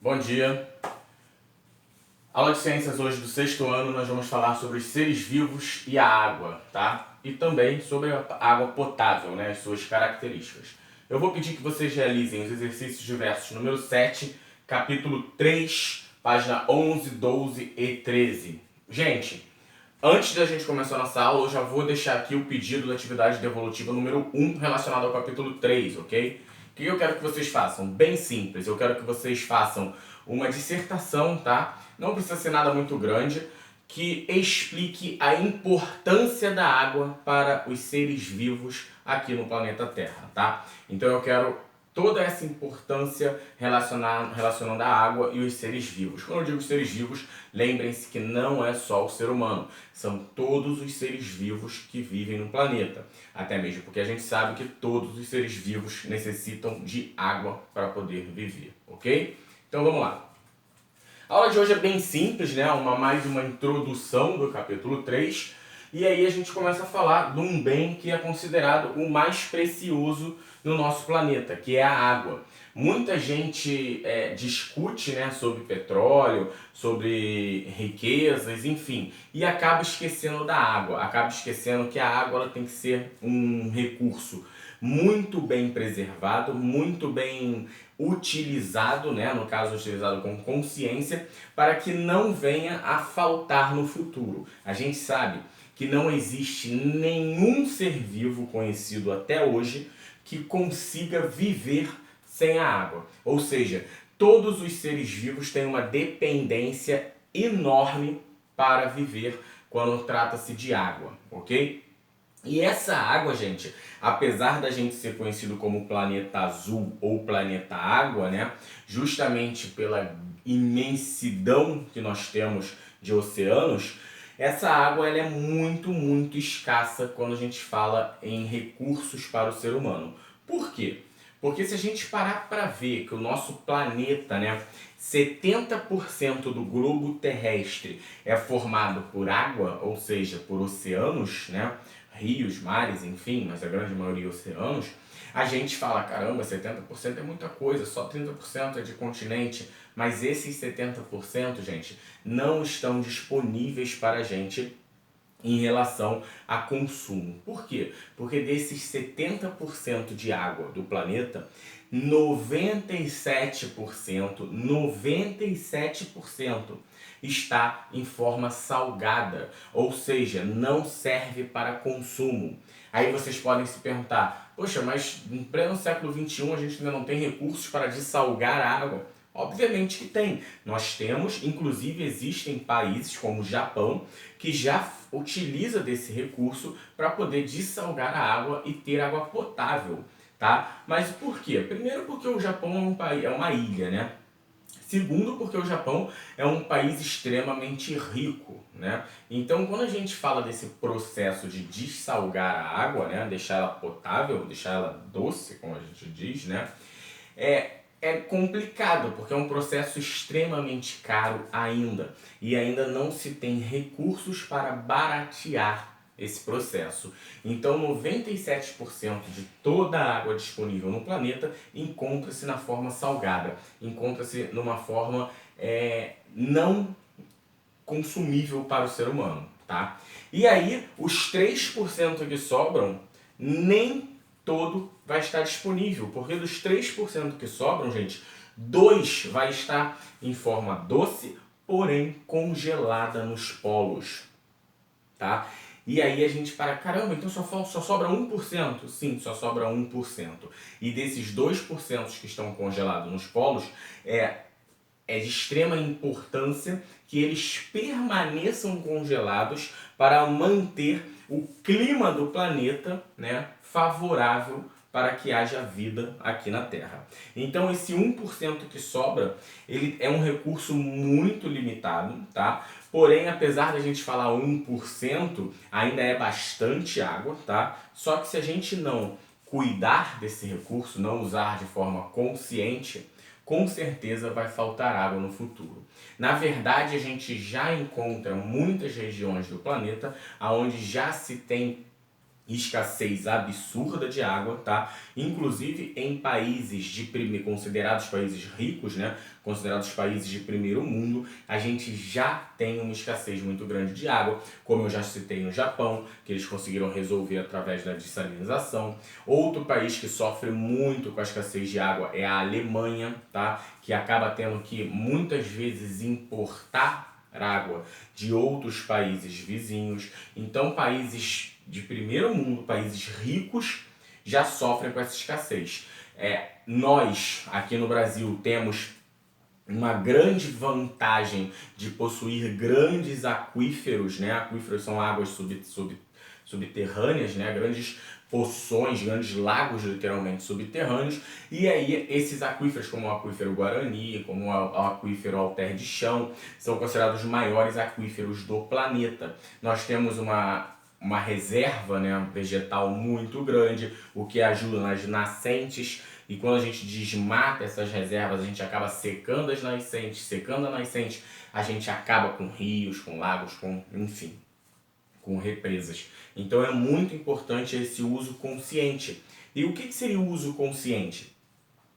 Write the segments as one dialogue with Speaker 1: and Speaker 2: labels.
Speaker 1: Bom dia! Aula de ciências hoje do sexto ano, nós vamos falar sobre os seres vivos e a água, tá? E também sobre a água potável, né? As suas características. Eu vou pedir que vocês realizem os exercícios diversos número 7, capítulo 3, página 11, 12 e 13. Gente, antes da gente começar a nossa aula, eu já vou deixar aqui o pedido da atividade devolutiva número 1 relacionado ao capítulo 3, ok? O que eu quero que vocês façam? Bem simples, eu quero que vocês façam uma dissertação, tá? Não precisa ser nada muito grande, que explique a importância da água para os seres vivos aqui no planeta Terra, tá? Então eu quero toda essa importância relacionando a água e os seres vivos. Quando eu digo seres vivos, lembrem-se que não é só o ser humano, são todos os seres vivos que vivem no planeta. Até mesmo porque a gente sabe que todos os seres vivos necessitam de água para poder viver, ok? Então vamos lá. A aula de hoje é bem simples, né? Mais uma introdução do capítulo 3. E aí a gente começa a falar de um bem que é considerado o mais precioso no nosso planeta, que é a água. Muita gente discute, né, sobre petróleo, sobre riquezas, enfim, e acaba esquecendo da água, acaba esquecendo que a água ela tem que ser um recurso muito bem preservado, muito bem utilizado, né, no caso utilizado com consciência, para que não venha a faltar no futuro. A gente sabe que não existe nenhum ser vivo conhecido até hoje que consiga viver sem a água. Ou seja, todos os seres vivos têm uma dependência enorme para viver quando trata-se de água, ok? E essa água, gente, apesar da gente ser conhecido como planeta azul ou planeta água, né, justamente pela imensidão que nós temos de oceanos, essa água ela é muito, muito escassa quando a gente fala em recursos para o ser humano. Por quê? Porque se a gente parar para ver que o nosso planeta, né, 70% do globo terrestre é formado por água, ou seja, por oceanos, né, rios, mares, enfim, mas a grande maioria oceanos, a gente fala, caramba, 70% é muita coisa, só 30% é de continente, mas esses 70%, gente, não estão disponíveis para a gente em relação a consumo. Por quê? Porque desses 70% de água do planeta, 97% está em forma salgada, ou seja, não serve para consumo. Aí vocês podem se perguntar, poxa, mas em pleno século XXI a gente ainda não tem recursos para dessalgar a água? Obviamente que tem. Nós temos, inclusive existem países como o Japão, que já utiliza desse recurso para poder dessalgar a água e ter água potável, tá? Mas por quê? Primeiro porque o Japão é um país, é uma ilha, né? Segundo, porque o Japão é um país extremamente rico, né? Então, quando a gente fala desse processo de dessalgar a água, né, deixar ela potável, deixar ela doce, como a gente diz, né, é complicado, porque é um processo extremamente caro ainda. E ainda não se tem recursos para baratear esse processo. Então, 97% de toda a água disponível no planeta encontra-se na forma salgada, encontra-se numa forma não consumível para o ser humano, tá? E aí, os 3% que sobram, nem todo vai estar disponível, porque dos 3% que sobram, gente, 2 vai estar em forma doce, porém congelada nos polos, tá? E aí a gente para, caramba, então só sobra 1%? Sim, só sobra 1%. E desses 2% que estão congelados nos polos, é de extrema importância que eles permaneçam congelados para manter o clima do planeta, né, favorável para que haja vida aqui na Terra. Então esse 1% que sobra, ele é um recurso muito limitado, tá? Porém, apesar da gente falar 1%, ainda é bastante água, tá? Só que se a gente não cuidar desse recurso, não usar de forma consciente, com certeza vai faltar água no futuro. Na verdade, a gente já encontra muitas regiões do planeta onde já se tem escassez absurda de água, tá? Inclusive em países considerados países ricos, né? Considerados países de primeiro mundo, a gente já tem uma escassez muito grande de água, como eu já citei no Japão, que eles conseguiram resolver através da dessalinização. Outro país que sofre muito com a escassez de água é a Alemanha, tá? Que acaba tendo que muitas vezes importar água de outros países vizinhos. Então, países de primeiro mundo, países ricos, já sofrem com essa escassez. Nós, aqui no Brasil, temos uma grande vantagem de possuir grandes aquíferos, né? Aquíferos são águas subterrâneas, né? Grandes poções, grandes lagos literalmente subterrâneos, e aí esses aquíferos, como o aquífero Guarani, como o aquífero Alter de Chão, são considerados os maiores aquíferos do planeta. Nós temos uma reserva, né, vegetal muito grande, o que ajuda nas nascentes, e quando a gente desmata essas reservas, a gente acaba secando as nascentes, secando a nascente, a gente acaba com rios, com lagos, enfim, com represas. Então é muito importante esse uso consciente. E o que seria o uso consciente?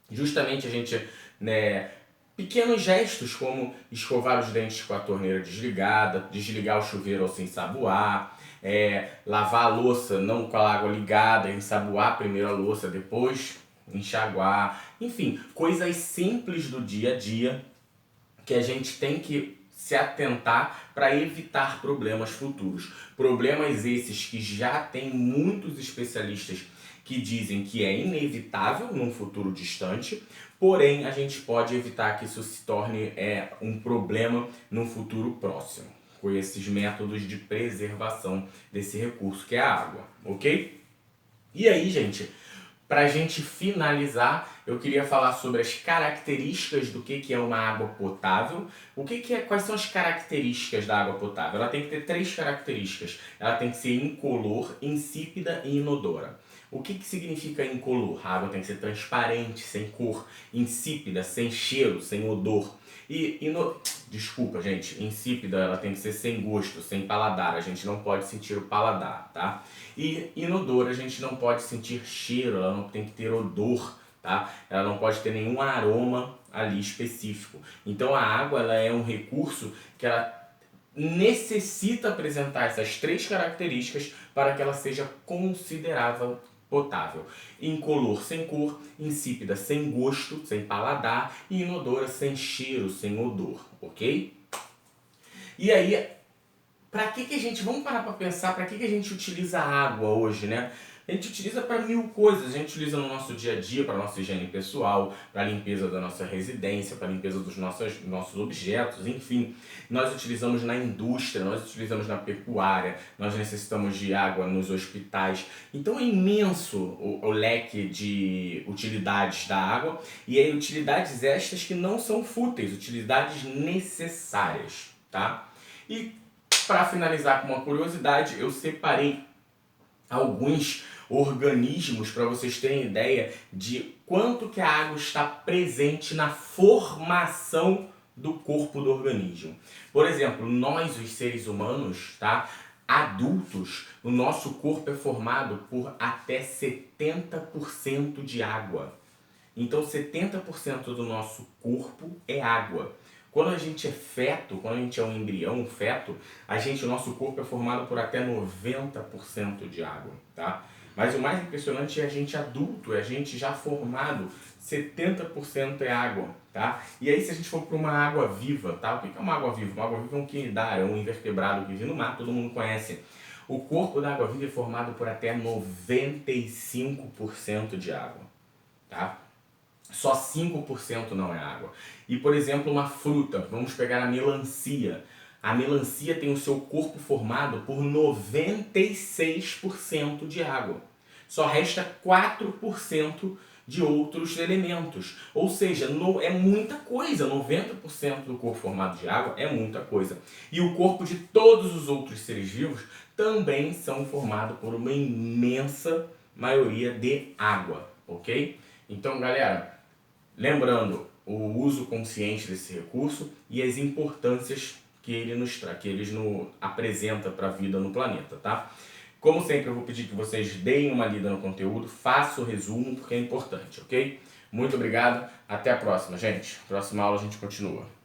Speaker 1: Justamente a gente, né, pequenos gestos como escovar os dentes com a torneira desligada, desligar o chuveiro ao se ensaboar, lavar a louça não com a água ligada, ensaboar primeiro a louça, depois enxaguar, enfim, coisas simples do dia a dia que a gente tem que se atentar para evitar problemas futuros. Problemas esses que já tem muitos especialistas que dizem que é inevitável num futuro distante, porém a gente pode evitar que isso se torne um problema num futuro próximo, com esses métodos de preservação desse recurso que é a água, ok? E aí, gente, para a gente finalizar, eu queria falar sobre as características do que é uma água potável. Quais são as características da água potável? Ela tem que ter 3 características. Ela tem que ser incolor, insípida e inodora. O que significa incolor? A água tem que ser transparente, sem cor, insípida, sem cheiro, sem odor. Desculpa, gente, insípida, ela tem que ser sem gosto, sem paladar, a gente não pode sentir o paladar, tá? E inodora, a gente não pode sentir cheiro, ela não tem que ter odor, tá? Ela não pode ter nenhum aroma ali específico. Então a água, ela é um recurso que ela necessita apresentar essas 3 características para que ela seja considerável potável. Incolor, sem cor; insípida, sem gosto, sem paladar; e inodora, sem cheiro, sem odor, ok? E aí, vamos parar para pensar, para que a gente utiliza a água hoje, né? A gente utiliza para 1000 coisas, a gente utiliza no nosso dia a dia, para nossa higiene pessoal, para a limpeza da nossa residência, para a limpeza dos nossos objetos, enfim. Nós utilizamos na indústria, nós utilizamos na pecuária, nós necessitamos de água nos hospitais. Então é imenso o leque de utilidades da água, e aí utilidades estas que não são fúteis, utilidades necessárias, tá? E para finalizar com uma curiosidade, eu separei alguns organismos para vocês terem ideia de quanto que a água está presente na formação do corpo do organismo. Por exemplo, nós, os seres humanos, tá, adultos, o nosso corpo é formado por até 70% de água. Então 70% do nosso corpo é água. Quando a gente é feto, quando a gente é um embrião, um feto, o nosso corpo é formado por até 90% de água, tá? Mas o mais impressionante é a gente adulto, é a gente já formado, 70% é água, tá? E aí se a gente for para uma água viva, tá? O que é uma água viva? Uma água viva é um quinidário, é um invertebrado que vive no mar, todo mundo conhece. O corpo da água viva é formado por até 95% de água, tá? Só 5% não é água. E, por exemplo, uma fruta, vamos pegar a melancia. A melancia tem o seu corpo formado por 96% de água. Só resta 4% de outros elementos. Ou seja, é muita coisa. 90% do corpo formado de água é muita coisa. E o corpo de todos os outros seres vivos também são formados por uma imensa maioria de água, ok? Então, galera, lembrando o uso consciente desse recurso e as importâncias que ele nos apresenta para a vida no planeta, tá? Como sempre, eu vou pedir que vocês deem uma lida no conteúdo, façam o resumo, porque é importante, ok? Muito obrigado, até a próxima, gente. Próxima aula a gente continua.